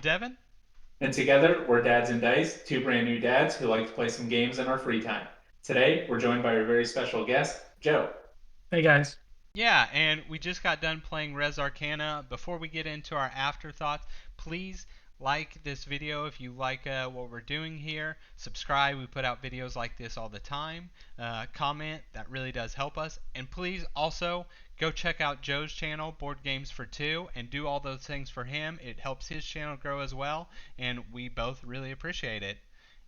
Devin. And together, we're Dads and Dice, two brand new dads who like to play some games in our free time. Today, we're joined by our very special guest, Joe. Hey guys. Yeah, and we just got done playing Res Arcana. Before we get into our afterthoughts, please like this video if you like what we're doing here. Subscribe, we put out videos like this all the time. Comment, that really does help us. And please also go check out Joe's channel, Board Games for Two, and do all those things for him. It helps his channel grow as well, and we both really appreciate it.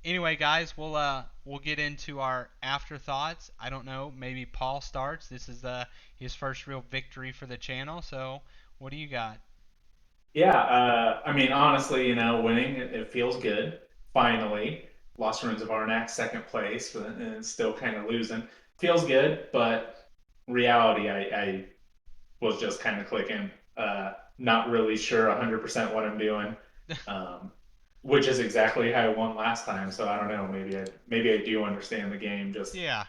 Anyway, guys, we'll get into our afterthoughts. I don't know, maybe Paul starts. This is his first real victory for the channel. So, what do you got? Yeah, I mean, honestly, winning, it feels good. Finally, Lost Ruins of Arnak, second place, and still kind of losing. Feels good, but reality, I was just kind of clicking. Not really sure 100% what I'm doing, um, which is exactly how I won last time. So I don't know. Maybe I do understand the game. Just Yeah,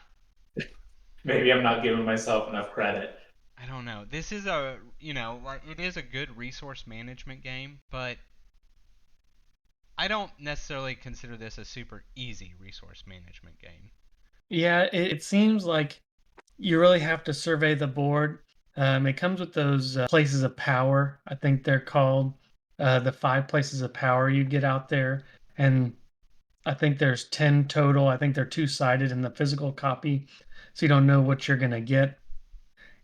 maybe I'm not giving myself enough credit. I don't know. This is like it is a good resource management game, but I don't necessarily consider this a super easy resource management game. Yeah, it seems like you really have to survey the board. It comes with those places of power. I think they're called the 5 places of power you get out there. And I think there's 10 total. I think they're two-sided in the physical copy. So you don't know what you're going to get.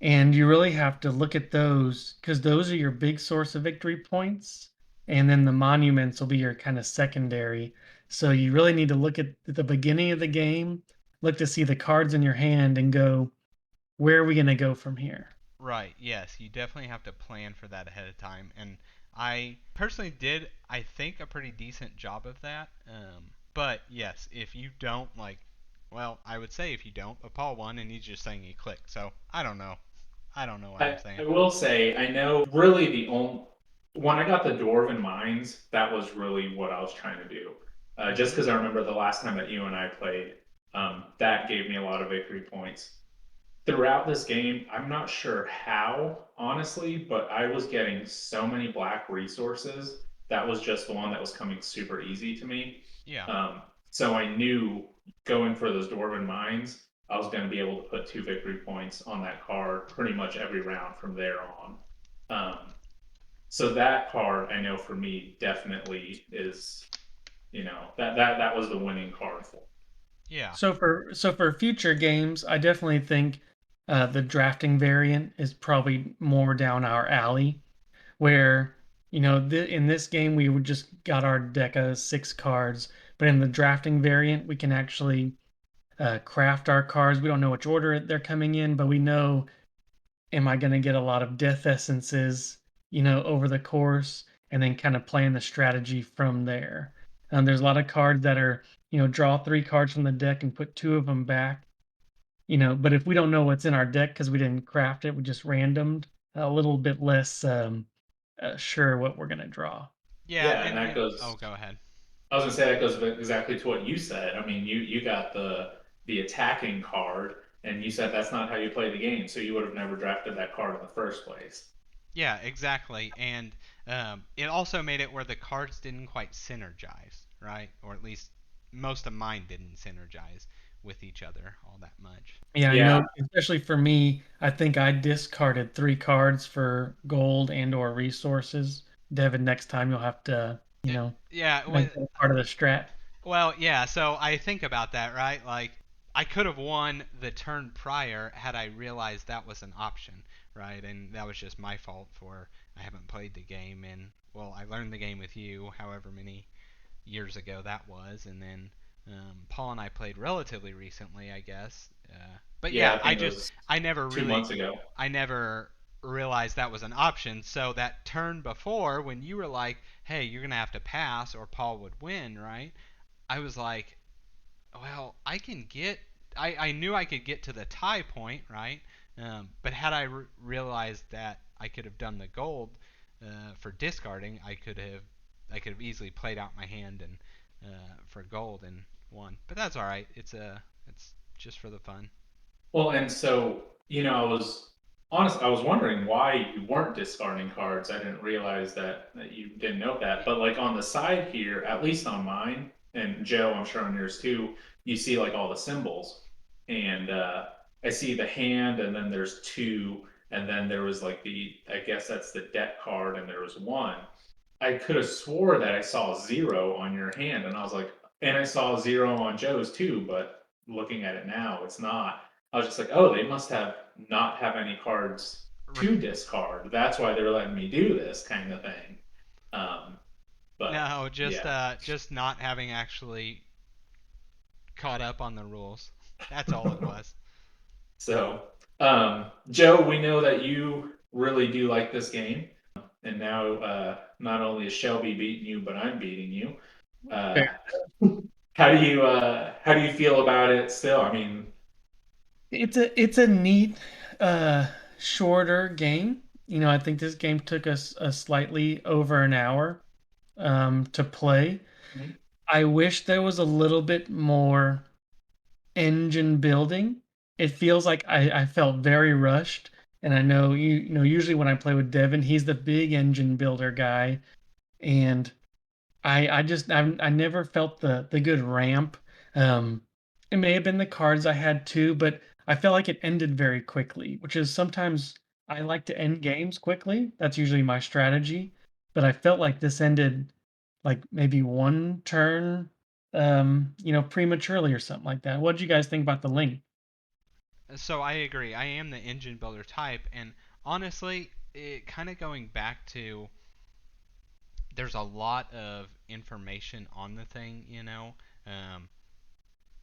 And you really have to look at those because those are your big source of victory points. And then the monuments will be your kind of secondary. So you really need to look at the beginning of the game, look to see the cards in your hand and go, where are we going to go from here? Right, yes, you definitely have to plan for that ahead of time. And I personally did, I think, a pretty decent job of that. But yes, if you don't, well, I would say if you don't, but Paul won and he's just saying he clicked. So I don't know. I don't know what I'm I saying. will say, I know really the only when I got the Dwarven Mines, that was really what I was trying to do. Just Mm-hmm. because I remember the last time that you and I played, that gave me a lot of victory points. Throughout this game, I'm not sure how, honestly, but I was getting so many black resources. That was just the one that was coming super easy to me. Yeah. Um, so I knew going for those Dwarven Mines, I was going to be able to put 2 victory points on that card pretty much every round from there on. Um, so that card, I know for me, definitely is, that was the winning card for. Yeah. So for future games, I definitely think the drafting variant is probably more down our alley. Where in this game we would just got our deck of 6 cards, but in the drafting variant we can actually craft our cards. We don't know which order they're coming in, but we know, am I going to get a lot of death essences, over the course, and then kind of plan the strategy from there. There's a lot of cards that are, draw 3 cards from the deck and put 2 of them back. But if we don't know what's in our deck because we didn't craft it, we just randomed, a little bit less sure what we're gonna draw. Yeah, Yeah, and that oh, goes go ahead. I was gonna say that goes exactly to what you said. I mean, you got the attacking card, and you said that's not how you play the game, so you would have never drafted that card in the first place. Yeah, exactly. And it also made it where the cards didn't quite synergize, right? Or at least most of mine didn't synergize with each other all that much. Yeah, I know, Yeah, especially for me, I think I discarded 3 cards for gold and or resources. Devin, next time you'll have to, Yeah, make that part of the strat. well, yeah, so I think about that, right? Like, I could have won the turn prior had I realized that was an option, right? And that was just my fault for I haven't played the game, and, well, I learned the game with you however many years ago that was, and then Paul and I played relatively recently, I guess. But yeah, yeah, I think it was I never two really, months ago. I never realized that was an option. So that turn before, when you were like, "Hey, you're gonna have to pass, or Paul would win," right? I was like, "Well, I can get." I knew I could get to the tie point, right? But had I realized that I could have done the gold for discarding, I could have easily played out my hand and for gold and won. But that's all right. It's just for the fun. Well, and so I was. honestly, I was wondering why you weren't discarding cards. I didn't realize that you didn't know that. But like on the side here, at least on mine, and Joe, I'm sure on yours too, you see like all the symbols. And I see the hand, and then there's two, and then there was like I guess that's the deck card, and there was one. I could have swore that I saw zero on your hand, and I was like, and I saw zero on Joe's too, but looking at it now, it's not. I was just like, oh, they must have not have any cards to discard. That's why they're letting me do this kind of thing. Um, but No, yeah, just not having actually caught up on the rules. That's all it was. so Joe, we know that you really do like this game, and now not only is Shelby beating you, but I'm beating you. Fair. Uh, how do you feel about it still? I mean, It's a neat, uh, shorter game. I think this game took us a slightly over an hour to play. I wish there was a little bit more engine building. It feels like I felt very rushed. And I know usually when I play with Devin, he's the big engine builder guy. And I never felt the good ramp. Um, it may have been the cards I had too, but I felt like it ended very quickly, which is sometimes I like to end games quickly. That's usually my strategy. But I felt like this ended like maybe one turn, prematurely or something like that. What did you guys think about the link? So I agree. I am the engine builder type, and honestly, it kind of going back to there's a lot of information on the thing, Um,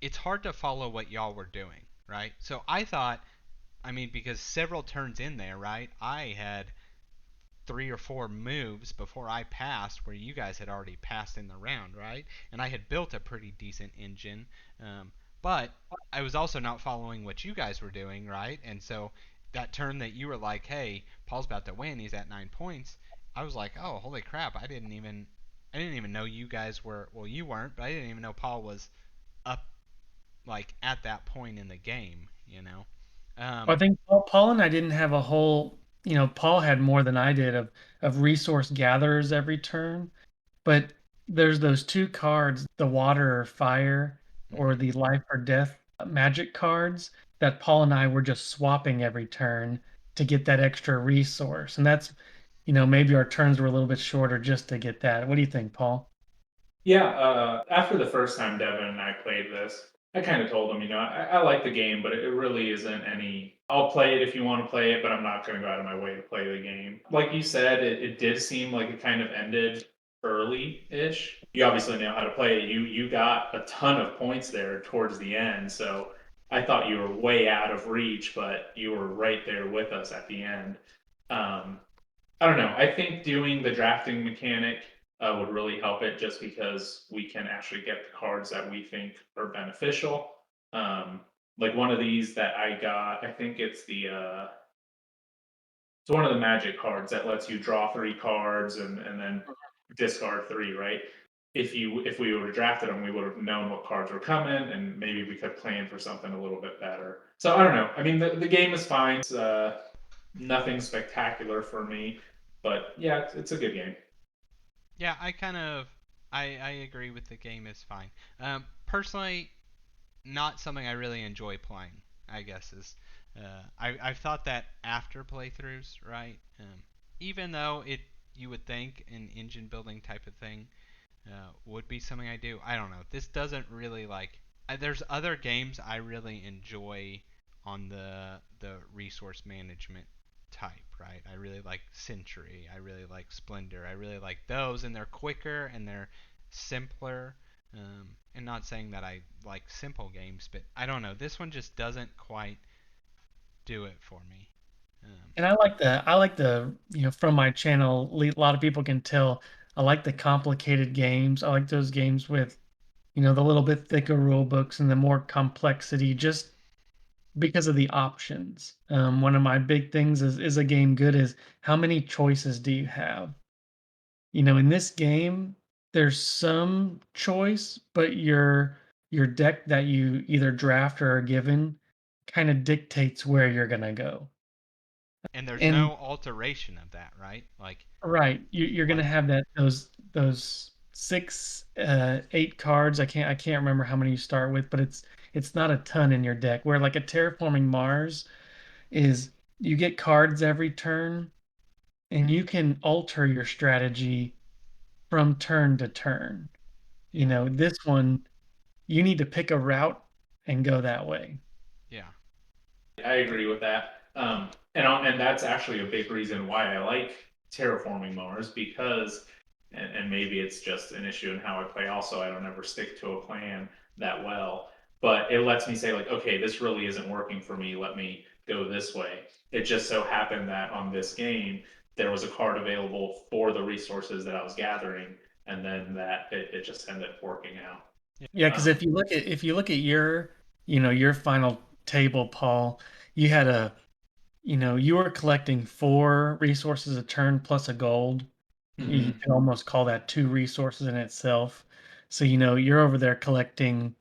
it's hard to follow what y'all were doing, right? So I thought, I mean, because several turns in there, right? I had 3 or 4 moves before I passed where you guys had already passed in the round, right? And I had built a pretty decent engine. But I was also not following what you guys were doing, right? And so that turn that you were like, hey, Paul's about to win, he's at 9 points. I was like, oh, holy crap! I didn't even know you guys were. Well, you weren't, but I didn't even know Paul was up like at that point in the game. I Um, think Paul and I didn't have a whole, Paul had more than I did of resource gatherers every turn. But there's those two cards, the water or fire or mhm. the life or death magic cards that Paul and I were just swapping every turn to get that extra resource. And that's, maybe our turns were a little bit shorter just to get that. What do you think, Paul? yeah, after the first time Devin and I played this, I kind of told him, I like the game, but it really isn't any. I'll play it if you want to play it, but I'm not going to go out of my way to play the game. Like you said, it did seem like it kind of ended early-ish. You obviously know how to play it. You got a ton of points there towards the end, so I thought you were way out of reach, but you were right there with us at the end. Um, I don't know. I think doing the drafting mechanic would really help it just because we can actually get the cards that we think are beneficial. Um, like one of these that I got, I think it's one of the magic cards that lets you draw 3 cards and then discard 3, right? If we would have drafted them, we would have known what cards were coming, and maybe we could plan for something a little bit better. So I don't know. I mean, the game is fine. It's nothing spectacular for me, but yeah, it's a good game. Yeah, I agree with the game is fine. Personally, not something I really enjoy playing. I guess is I've thought that after playthroughs, right? Even though it you would think an engine building type of thing would be something I do. I don't know. This doesn't really like. There's other games I really enjoy on the resource management type, right? I really like Century. I really like Splendor. I really like those, and they're quicker and they're simpler. And not saying that I like simple games, but I don't know. This one just doesn't quite do it for me. Um, And I like the, from my channel, a lot of people can tell I like the complicated games. I like those games with, the little bit thicker rule books and the more complexity just because of the options. One of my big things is a game good is how many choices do you have? In this game, there's some choice, but your deck that you either draft or are given kind of dictates where you're gonna go. And there's And no alteration of that, right? Like, right, you're gonna what? have those six, 8 cards. I can't remember how many you start with, but it's not a ton in your deck. Where like a terraforming Mars is you get cards every turn, and you can alter your strategy from turn to turn. Yeah, This one you need to pick a route and go that way. yeah, I agree with that. And that's actually a big reason why I like terraforming Mars because, and maybe it's just an issue in how I play. Also, I don't ever stick to a plan that well, but it lets me say like, okay, this really isn't working for me. Let me go this way. It just so happened that on this game there was a card available for the resources that I was gathering, and then that it just ended up working out. yeah, Yeah, because Um, if you look at your final table, Paul, you had you were collecting 4 resources a turn plus a gold. You mhm. could almost call that 2 resources in itself. So, you're over there collecting,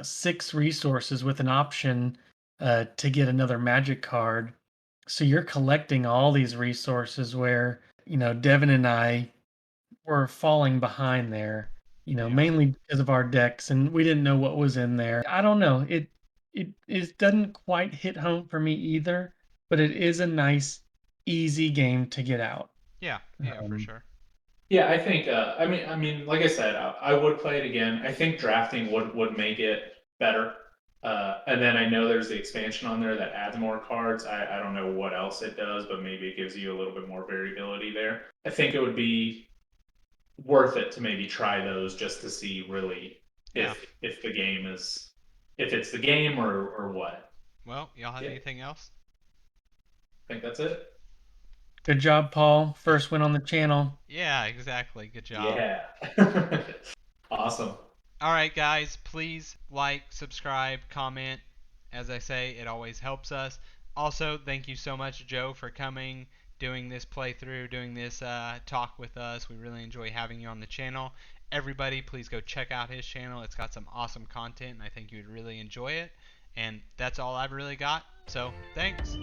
6 resources with an option to get another magic card. So you're collecting all these resources where, Devin and I were falling behind there, yeah, mainly because of our decks, and we didn't know what was in there. I don't know. It doesn't quite hit home for me either, but it is a nice, easy game to get out. yeah, yeah, for Um, sure. Yeah, I think. I mean, like I said, I would play it again. I think drafting would make it better. And then I know there's the expansion on there that adds more cards. I don't know what else it does, but maybe it gives you a little bit more variability there. I think it would be worth it to maybe try those just to see really Yeah. if the game is if it's the game or what. Well, y'all have Yeah, anything else? I think that's it. Good job, Paul. First win on the channel. Yeah, exactly. Good job. Yeah. Awesome. All right, guys, please like, subscribe, comment. As I say, it always helps us. Also, thank you so much, Joe, for coming, doing this playthrough, doing this talk with us. We really enjoy having you on the channel. Everybody, please go check out his channel. It's got some awesome content, and I think you'd really enjoy it. And that's all I've really got. So, thanks.